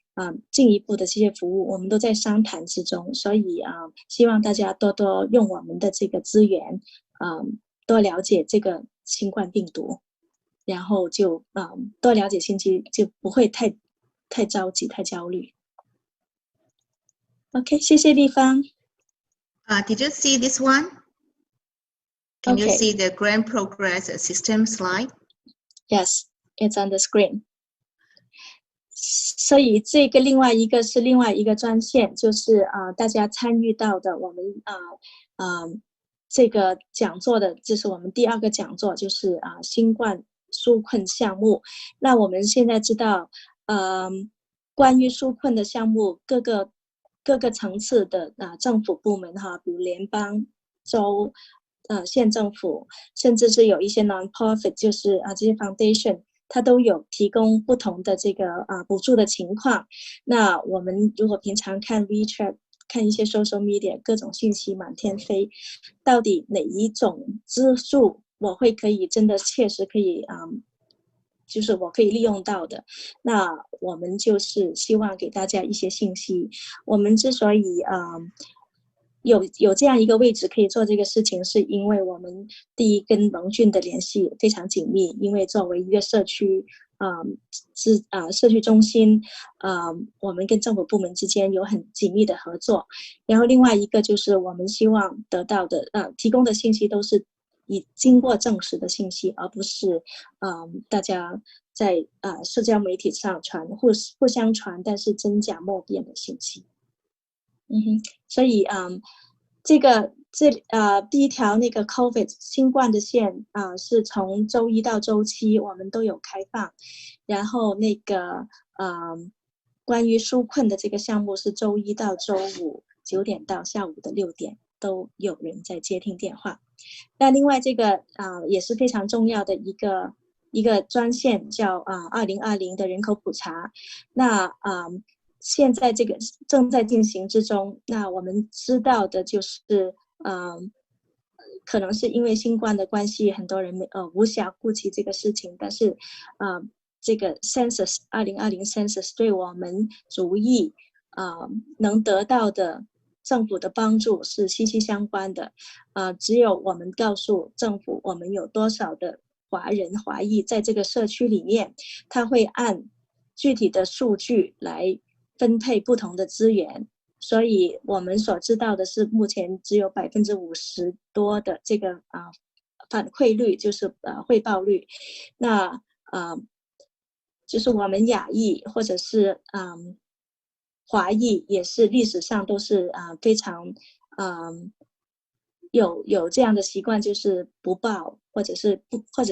进一步的这些服务，我们都在商谈之中，所以希望大家多多用我们的这个资源多了解这个新冠病毒，然后就多了解信息，就不会太着急太焦虑。 OK， 谢谢丽芳。Did you see this one? Can you Okay. see the grand progress system slide? Yes, it's on the screen. 所以这个另外一个是另外一个专线，就是大家参与到的我们这个讲座的，这是我们第2个讲座，就是新冠纾困项目。那我们现在知道关于纾困的项目，各个层次的政府部门比如联邦、州、县政府，甚至是有一些 non-profit， 就是这些 foundation， 它都有提供不同的这个补助的情况。那我们如果平常看 WeChat， 看一些 social media， 各种信息满天飞，到底哪一种资助我会可以真的确实可以就是我可以利用到的，那我们就是希望给大家一些信息。我们之所以有这样一个位置可以做这个事情，是因为我们第一跟盟俊的联系非常紧密，因为作为一个社区社区中心我们跟政府部门之间有很紧密的合作。然后另外一个就是我们希望得到的提供的信息都是已经过证实的信息，而不是大家在社交媒体上互相传但是真假莫辨的信息。所以第一条那个 COVID 新冠的线是从周1到周7我们都有开放，然后那个关于纾困的这个项目是周1到周5 9点到下午的6点都有人在接听电话。那另外这个也是非常重要的一个专线叫2020的人口普查。那现在这个正在进行之中。那我们知道的就是可能是因为新冠的关系，很多人无暇顾及这个事情，但是这个 census 2020 census 对我们族裔能得到的政府的帮助是息息相关的。只有我们告诉政府我们有多少的华人华裔在这个社区里面，他会按具体的数据来分配不同的资源。所以我们所知道的是目前只有50%多的这个反馈率，就是汇报率。那就是我们亚裔或者是华裔也是历史上都是非常有这样的习惯，就是不报，或者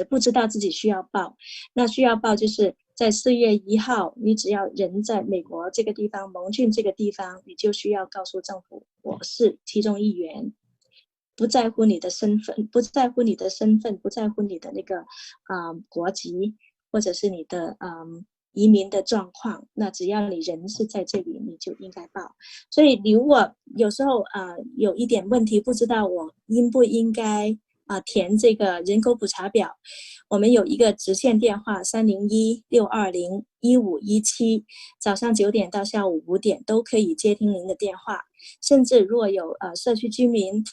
不知道自己需要报。那需要报就是在4月1号，你只要人在美国这个地方，蒙郡这个地方，你就需要告诉政府我是其中一员，不在乎你的身份，不在乎你的那个国籍，或者是你的移民的状况，那只要你人是在这里，你就应该报。所以如果有时候有一点问题，不知道我应不应该填这个人口普查表，我们有一个直线电话301-620-1517，早上9点到下午5点都可以接听您的电话。甚至如果有社区居民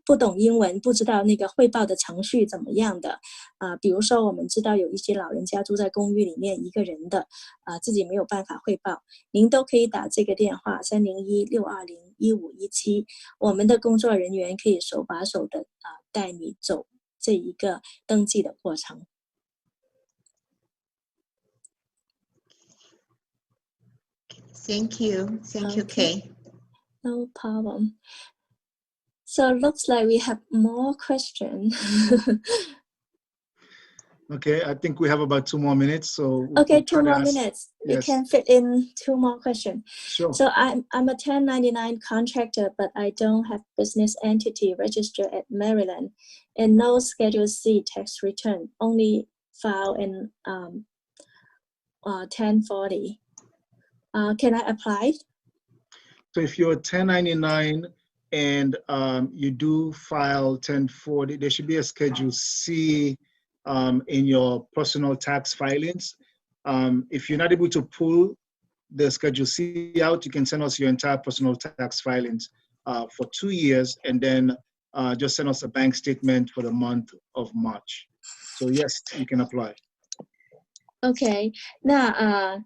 不懂英文，不知道那个汇报的程序怎么样的比如说我们知道有一些老人家住在公寓里面一个人的自己没有办法汇报，您都可以打这个电话301-620-1517，我们的工作人员可以手把手的带你走这一个登记的过程。Thank you, Kay. No problem. So it looks like we have more questions. Okay, I think we have about 2 more minutes. So okay, 2 more minutes. Yes. We can fit in 2 more questions. Sure. So I'm a 1099 contractor, but I don't have business entity registered at Maryland and no Schedule C tax return, only file in 1040. Can I apply? So if you're 1099 and you do file 1040, there should be a Schedule C in your personal tax filings. If you're not able to pull the Schedule C out, you can send us your entire personal tax filings for 2 years, and then just send us a bank statement for the month of March. So yes, you can apply. OK， 那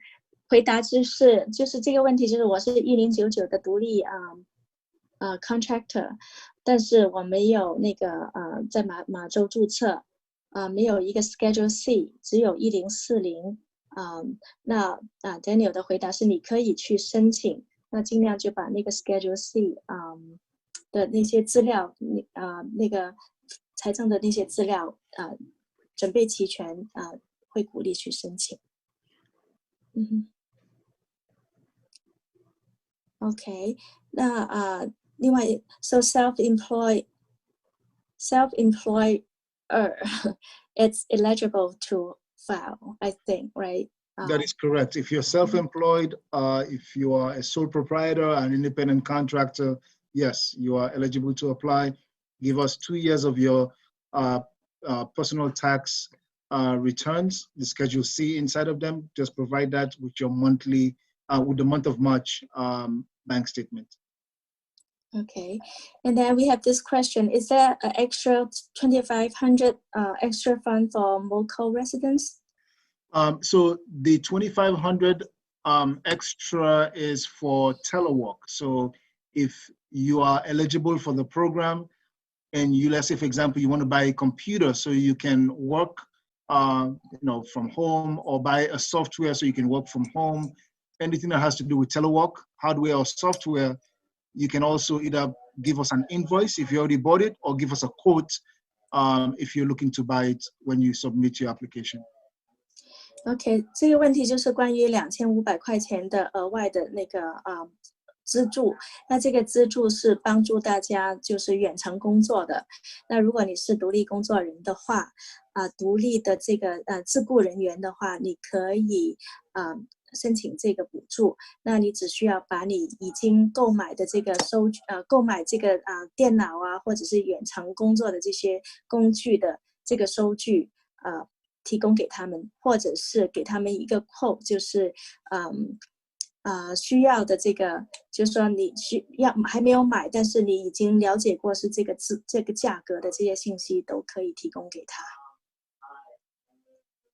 回答就是这个问题，就是我是1099的独立contractor， 但是我没有那个在马州注册，没有一个 Schedule C， 只有1040。那Daniel 的回答是你可以去申请，那尽量就把那个 Schedule C 的那些资料，那个财政的那些资料准备齐全，会鼓励去申请。OK， 那另外 ，so self-employed it's eligible to file, I think, right? That is correct. If you're self-employed, if you are a sole proprietor, an independent contractor, yes, you are eligible to apply. Give us 2 years of your personal tax returns, the Schedule C inside of them. Just provide that with your monthly, with the month of March bank statement. Okay, and then we have this question: is there an extra 2,500 extra fund for local residents? So the 2,500 extra is for telework. So if you are eligible for the program, and let's say, for example, you want to buy a computer so you can work, from home, or buy a software so you can work from home. Anything that has to do with telework, hardware or software, you can also either give us an invoice if you already bought it, or give us a quote if you're looking to buy it when you submit your application. OK， 这个问题就是关于2500块钱的额外的那个资助。那这个资助是帮助大家就是远程工作的。那如果你是独立工作人的话，独立的这个自雇人员的话，你可以申请这个补助。那你只需要把你已经购买的这个购买这个电脑或者是远程工作的这些工具的这个收据提供给他们，或者是给他们一个 quote， 就是需要的这个，就是说你还没有买，但是你已经了解过是这个价格的这些信息都可以提供给他。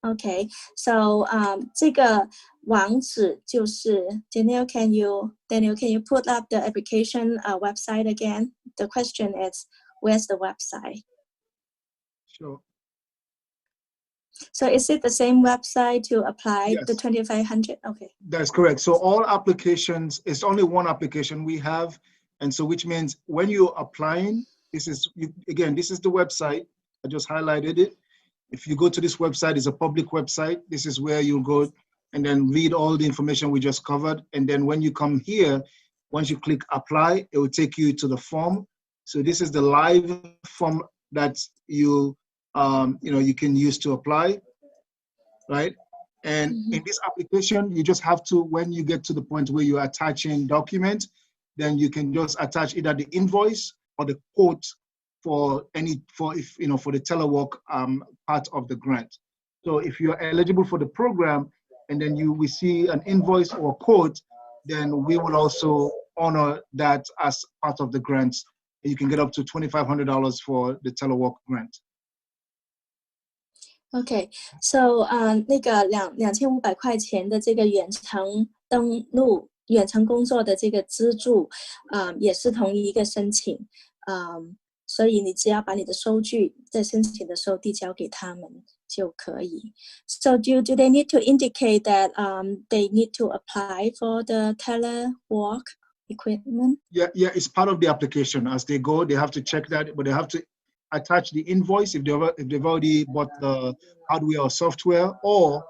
Okay, so 这个网址就是 Daniel, can you put up the application website again? The question is, where's the website? Sure. So is it the same website to apply Yes. the 2,500? Okay. That's correct. So all applications, it's only one application we have. And so which means when you're applying, this is the website. I just highlighted it. If you go to this website, it's a public website. This is where you'll go and then read all the information we just covered. And then when you come here, once you click apply, it will take you to the form. So this is the live form that you can use to apply, right? And in this application, you just have to, when you get to the point where you're attaching document, then you can just attach either the invoice or the quote for the telework part of the grant. So if you're eligible for the program and then we see an invoice or quote, then we will also honor that as part of the grants. You can get up to $2,500 for the telework grant. Okay, so 那个2500块钱的这个远程登录、远程工作的这个资助，也是同一个申请，所以你只要把你的收据在申请的时候递交给他们就可以。So do they need to indicate that they need to apply for the telework equipment? Yeah, it's part of the application. As they go, they have to check that, but they have to attach the invoice if they've already bought the hardware or software, or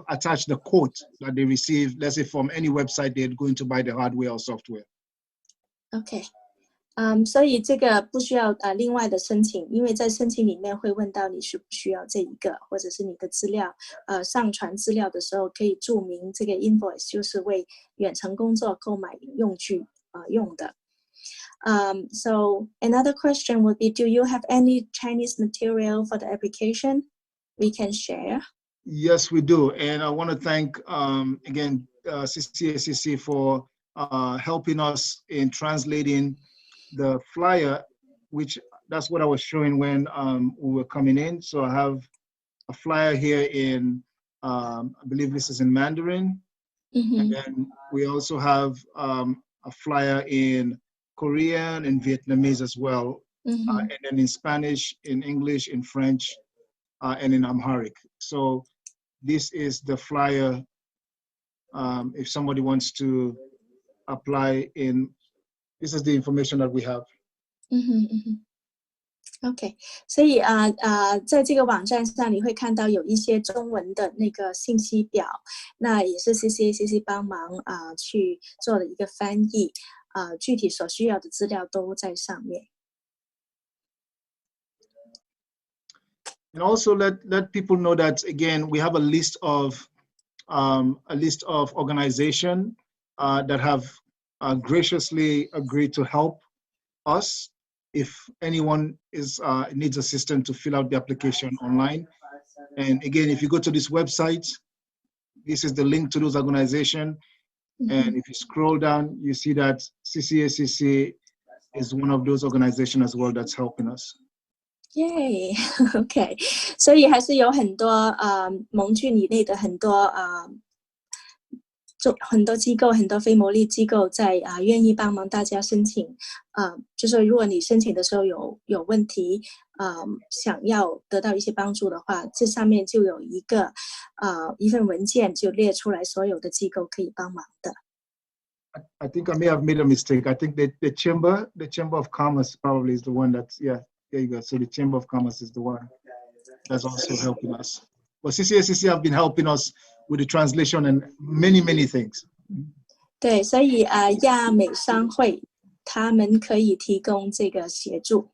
attach the quote that they receive, let's say from any website they're going to buy the hardware or software. Okay. 所以这个不需要另外的申请，因为在申请里面会问到你需不需要这一个，或者是你的资料上传资料的时候可以注明这个 invoice 就是为远程工作购买用具用的。So another question would be, do you have any Chinese material for the application we can share? Yes, we do. And I want to thank, again, CCACC for helping us in translating the flyer, which that's what I was showing when we were coming in. So I have a flyer here in, I believe this is in Mandarin. And then we also have a flyer in Korean and Vietnamese as well, and then in Spanish, in English, in French, and in Amharic. So this is the flyer if somebody wants to apply in, this is the information that we have. OK， 所以在这个网站上你会看到有一些中文的那个信息表，那也是 CCACC 帮忙去做的一个翻译，具体所需要的资料都在上面。And also let people know that, again, we have a list of organizations that have graciously agreed to help us if anyone needs assistance to fill out the application online. And again, if you go to this website, this is the link to those organizations. And if you scroll down, you see that CCACC is one of those organizations as well that's helping us. Yay, OK， 所以还是有很多盟俊以内的很多机构，很多非牟利机构在愿意帮忙大家申请。就是如果你申请的时候有问题，想要得到一些帮助的话，这上面就有一份文件就列出来所有的机构可以帮忙的。I think I may have made a mistake. I think the Chamber of Commerce probably is the one that's, yeah, there you go. So the Chamber of Commerce is the one that's also helping us. But CCACC have been helping us with the translation and many, many things. 对，所以亚美商会他们可以提供这个协助。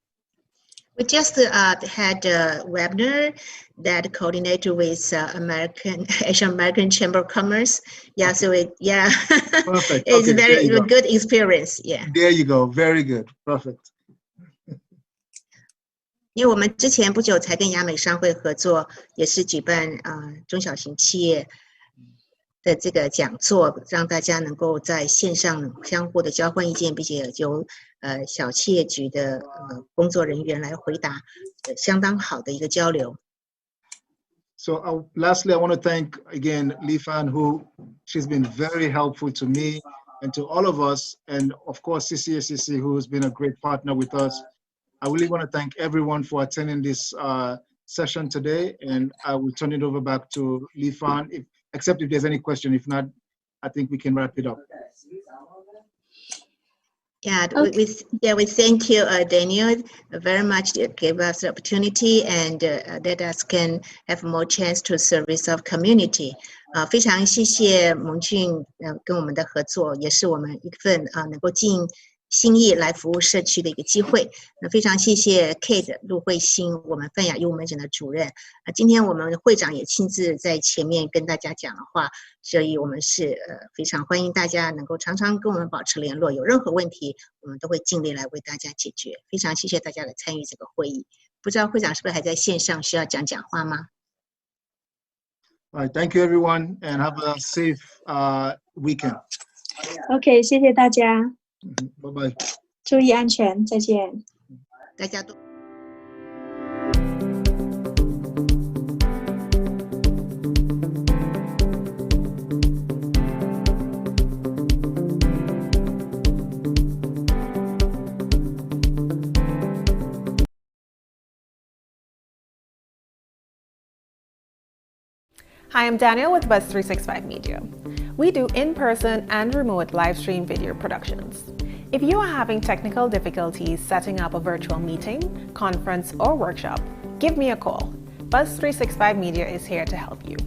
We just had a webinar that coordinated with Asian American Chamber of Commerce. Yeah, so Perfect. It's Okay, very good experience. Yeah. There you go. Very good. Perfect. 因为我们之前不久才跟亚美商会合作，也是举办中小型企业的这个讲座，让大家能够在线上相互的交换意见，并且由小企业局的工作人员来回答，相当好的一个交流。So lastly, I want to thank again Li Fan, she's been very helpful to me and to all of us, and of course CCACC, who has been a great partner with us. I really want to thank everyone for attending this session today, and I will turn it over back to Li Fan, except if there's any question. If not, I think we can wrap it up. Yeah, Okay. we thank you, Daniel, very much to give us the opportunity and let us can have more chance to service of community. 非常谢谢蒙俊跟我们的合作，也是我们一份能够尽心意来服务社区的一个机会。那非常谢谢 Kate 陆慧欣，我们泛亚业务门诊的主任。今天我们会长也亲自在前面跟大家讲的话，所以我们是非常欢迎大家能够常常跟我们保持联络，有任何问题我们都会尽力来为大家解决。非常谢谢大家的参与这个会议。不知道会长是不是还在线上，需要讲话吗？ All right, thank you everyone and have a safe weekend. OK， 谢谢大家，拜拜，注意安全，再见。大家都。Hi, I'm Daniel with Buzz 365 Media. We do in-person and remote live stream video productions. If you are having technical difficulties setting up a virtual meeting, conference, or workshop, give me a call. Buzz 365 Media is here to help you.